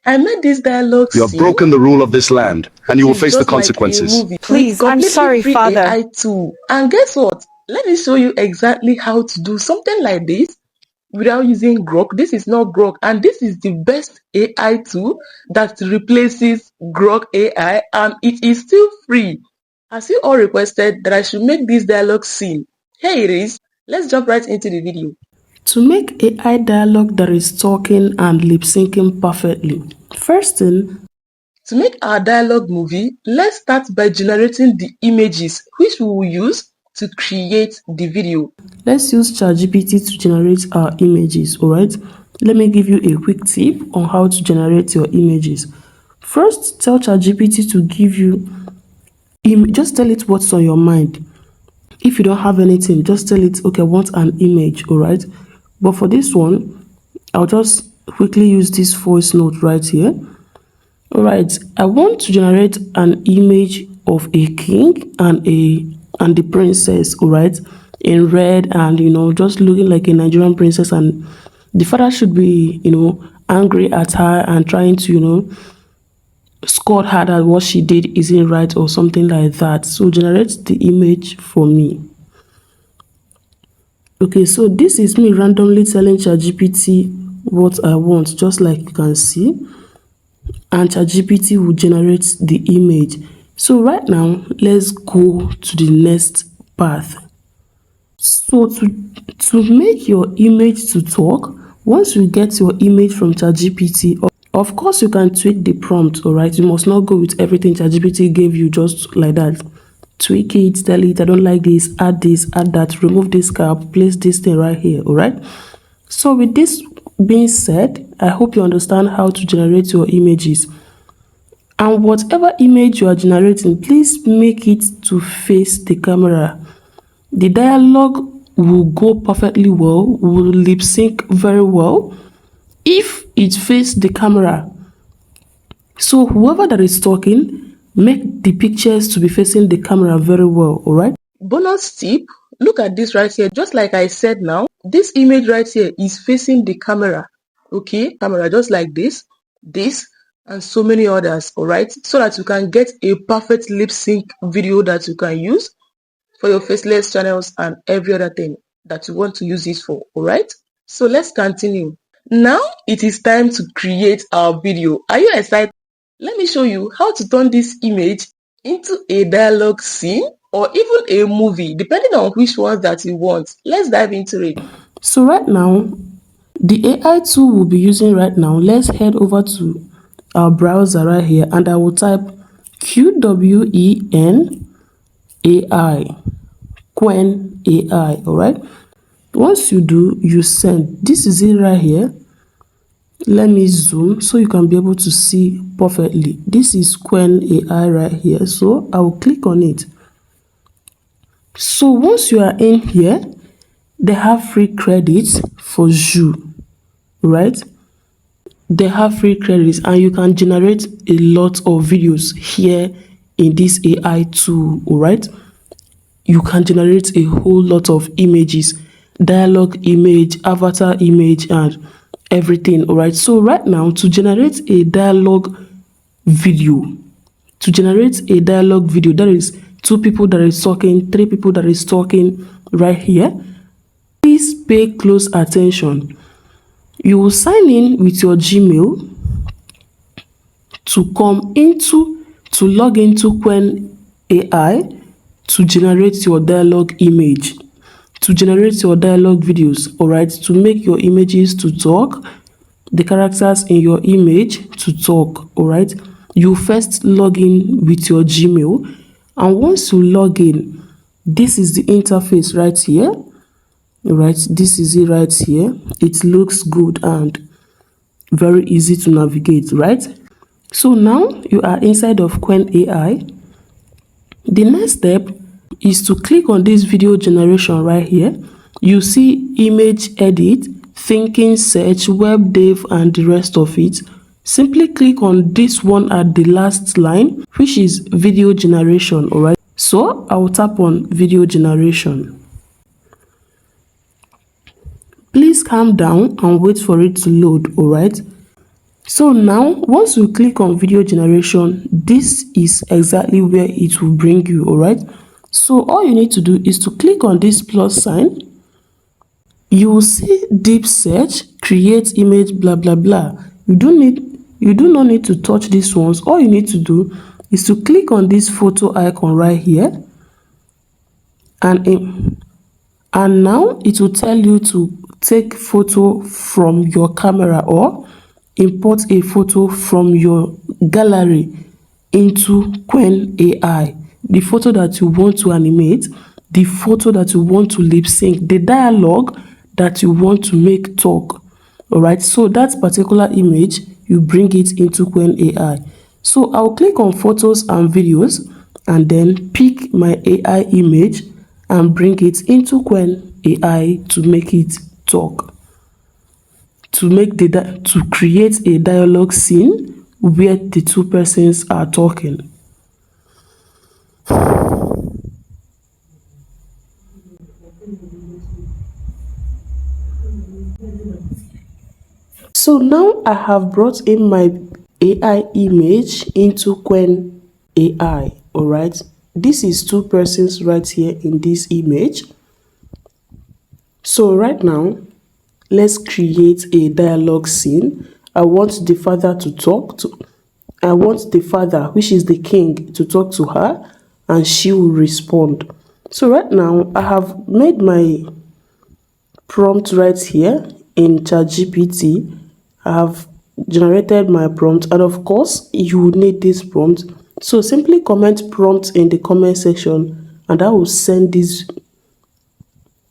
I made this dialogue You have scene. broken the rule of this land, and you will It's face the just like a consequences. movie Please, with I'm completely sorry, free Father. AI tool. And guess what? Let me show you exactly how to do something like this without using Grok. This is not Grok, and this is the best AI tool that replaces Grok AI, and it is still free. As you all requested that I should make this dialogue scene, here it is. Let's jump right into the video. To make AI dialogue that is talking and lip syncing perfectly, first thing, To make our dialogue movie, let's start by generating the images which we will use to create the video. let's use ChatGPT to generate our images, alright? Let me give you a quick tip on how to generate your images. First, tell ChatGPT to give you, just tell it what's on your mind. If you don't have anything, just tell it, okay, I want an image, alright? But for this one, I'll just quickly use this voice note right here. Alright, I want to generate an image of a king and the princess, alright, in red and just looking like a Nigerian princess, and the father should be angry at her and trying to scold her that what she did isn't right or something like that. So generate the image for me. Okay, so this is me randomly telling ChatGPT what I want, just like you can see, and ChatGPT will generate the image. So right now, let's go to the next path. So to make your image to talk, once you get your image from ChatGPT, of course you can tweak the prompt, alright? You must not go with everything ChatGPT gave you just like that. Tweak it, tell it, I don't like this, add that, remove this cap, place this thing right here, alright? So with this being said, I hope you understand how to generate your images. And whatever image you are generating, please make it to face the camera. The dialogue will go perfectly well, will lip sync very well if it faces the camera. So whoever that is talking, make the pictures to be facing the camera very well, alright? Bonus tip, look at this right here. Just like I said now, this image right here is facing the camera. Okay, camera just like this, and so many others, alright? So that you can get a perfect lip sync video that you can use for your Faceless channels and every other thing that you want to use this for, alright? So let's continue. Now it is time to create our video. Are you excited? Let me show you how to turn this image into a dialogue scene or even a movie, depending on which one that you want. Let's dive into it. So right now, the AI tool we'll be using right now, let's head over to our browser right here, and I will type Quen AI, Quen AI, alright? Once you do, you send. This is it right here. Let me zoom so you can be able to see perfectly. This is Quen AI right here, so I will click on it. So once you are in here, they have free credits for you, right? They have free credits and you can generate a lot of videos here in this AI tool, alright? You can generate a whole lot of images, dialogue image, avatar image, and everything, alright? So right now, to generate a dialogue video, that is 2 people that is talking, 3 people that is talking right here, please pay close attention. You will sign in with your Gmail to log into Quen AI to generate your dialogue image, to generate your dialogue videos, alright, to make your images to talk, the characters in your image to talk, alright. You first log in with your Gmail, and once you log in, this is the interface right here, alright. This is it right here. It looks good and very easy to navigate, right? So now you are inside of Quen AI. The next step is to click on this video generation right here. You see image edit, thinking search, web dev, and the rest of it. Simply click on this one at the last line, which is video generation, alright? So I will tap on video generation. Please calm down and wait for it to load, alright? So now, once you click on video generation, this is exactly where it will bring you, all right? So all you need to do is to click on this plus sign. You will see deep search, create image, blah blah blah. You do not need to touch these ones. All you need to do is to click on this photo icon right here, and now it will tell you to take photo from your camera or import a photo from your gallery into Quen AI. The photo that you want to animate, the photo that you want to lip sync, the dialogue that you want to make talk. All right, so that particular image, you bring it into Quen AI. So I'll click on photos and videos and then pick my AI image and bring it into Quen AI to make it talk, to create a dialogue scene where the two persons are talking. So now I have brought in my AI image into Quen AI. All right, this is two persons right here in this image. So right now, let's create a dialogue scene. I want the father to talk to, I want the father, which is the king, to talk to her and she will respond. So right now, I have made my prompt right here in ChatGPT. I have generated my prompt, and of course, you will need this prompt. So simply comment prompt in the comment section and I will send this.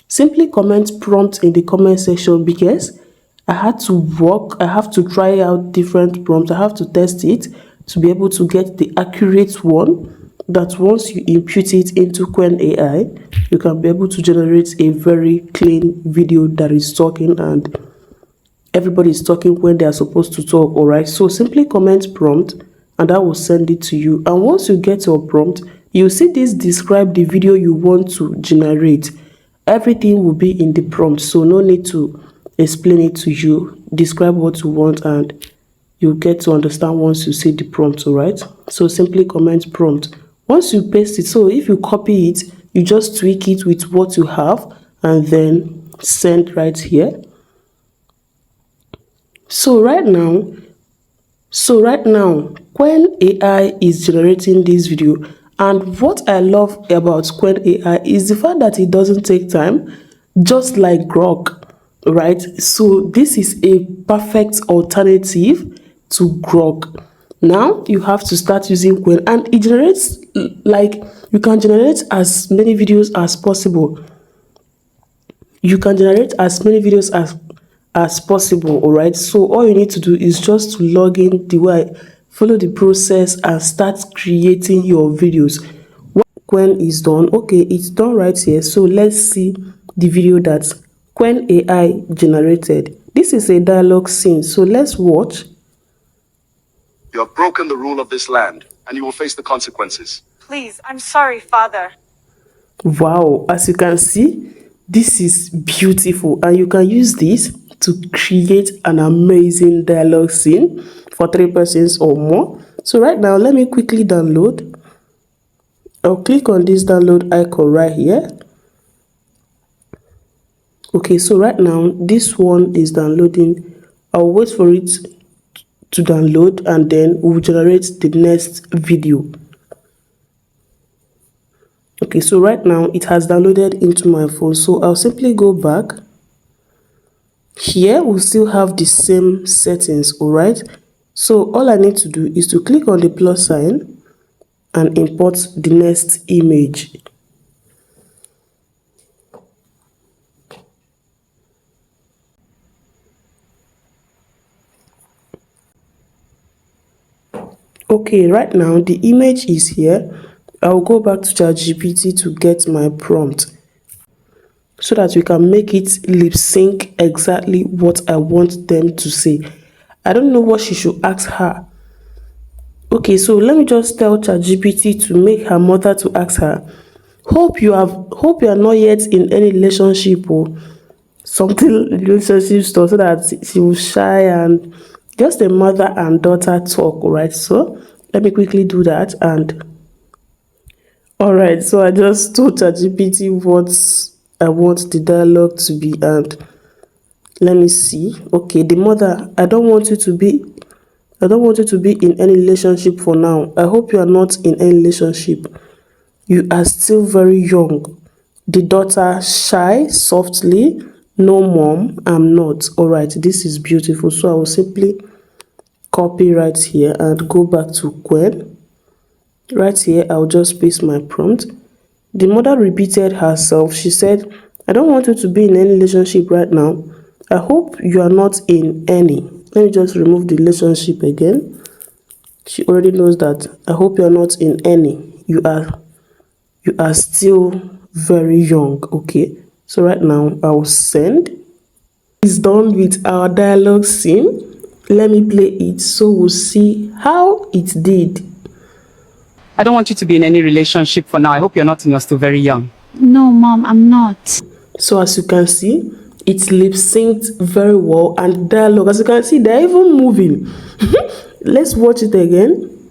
Simply comment prompt in the comment section because I have to try out different prompts. I have to test it to be able to get the accurate one that once you input it into Quen AI, you can be able to generate a very clean video that is talking and everybody is talking when they are supposed to talk. All right, so simply comment prompt and I will send it to you. And once you get your prompt, you see this describe the video you want to generate. Everything will be in the prompt, so no need to explain it to you. Describe what you want and you get to understand once you see the prompt. All right, so simply comment prompt. Once you paste it, so if you copy it, you just tweak it with what you have and then send right here. So right now, Quen AI is generating this video, and what I love about Quen AI is the fact that it doesn't take time, just like Grok, right? So this is a perfect alternative to Grok. Now you have to start using Quen, and it generates, like, you can generate as many videos as possible. You can generate as many videos as possible. All right, so all you need to do is just to log in the way, follow the process and start creating your videos. Quen is done. Okay, it's done right here. So let's see the video that Quen AI generated. This is a dialogue scene, so let's watch. You have broken the rule of this land, and you will face the consequences. Please, I'm sorry, Father. Wow, as you can see, this is beautiful, and you can use this to create an amazing dialogue scene for 3 persons or more. So right now, let me quickly download. I'll click on this download icon right here. Okay, so right now this one is downloading. I'll wait for it to download and then we'll generate the next video. Okay, so right now it has downloaded into my phone, so I'll simply go back. Here we'll still have the same settings. All right, so all I need to do is to click on the plus sign and import the next image. Okay, right now the image is here. I'll go back to ChatGPT to get my prompt so that we can make it lip sync exactly what I want them to say. I don't know what she should ask her. Okay, so let me just tell ChatGPT to make her mother to ask her, hope you are not yet in any relationship or something relationship stuff, so that she will shy and just a mother and daughter talk, right? So let me quickly do that. And all right, so I just told ChatGPT what I want the dialogue to be, and let me see. Okay, the mother, I don't want you to be in any relationship for now. I hope you are not in any relationship. You are still very young. The daughter, shy, softly. No, mom, I'm not. All right, this is beautiful. So I will simply copy right here and go back to Quen. Right here, I'll just paste my prompt. The mother repeated herself. She said, I don't want you to be in any relationship right now. I hope you are not in any. Let me just remove the relationship again. She already knows that. I hope you are not in any. You are still very young. Okay. So right now I'll send. It's done with our dialogue scene. Let me play it so we'll see how it did. I don't want you to be in any relationship for now. I hope you're not and you're still very young. No, mom, I'm not. So as you can see, it's lip synced very well, and dialogue, as you can see, they're even moving. Let's watch it again.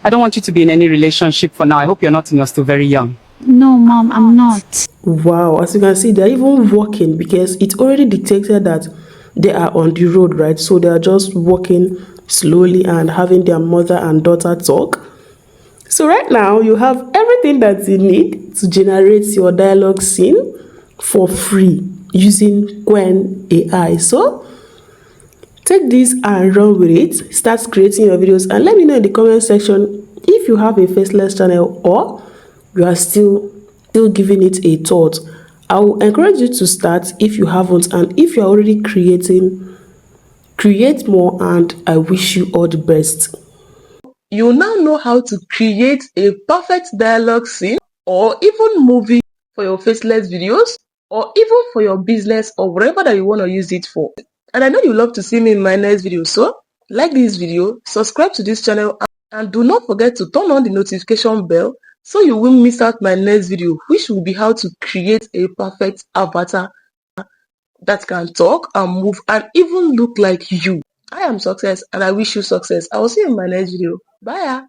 I don't want you to be in any relationship for now. I hope you're not and you're still very young. No, mom, I'm not. Wow, as you can see, they're even walking because it already detected that they are on the road, right? So they are just walking slowly and having their mother and daughter talk. So right now you have everything that you need to generate your dialogue scene for free using Quen AI. So take this and run with it. Start creating your videos and let me know in the comment section if you have a Faceless channel or you are still giving it a thought. I will encourage you to start if you haven't, and if you're already creating, create more, and I wish you all the best. You now know how to create a perfect dialogue scene or even movie for your Faceless videos or even for your business or whatever that you want to use it for. And I know you love to see me in my next video, so like this video, subscribe to this channel, and do not forget to turn on the notification bell so you won't miss out my next video, which will be how to create a perfect avatar that can talk and move and even look like you. I am Success and I wish you success. I will see you in my next video. Bye.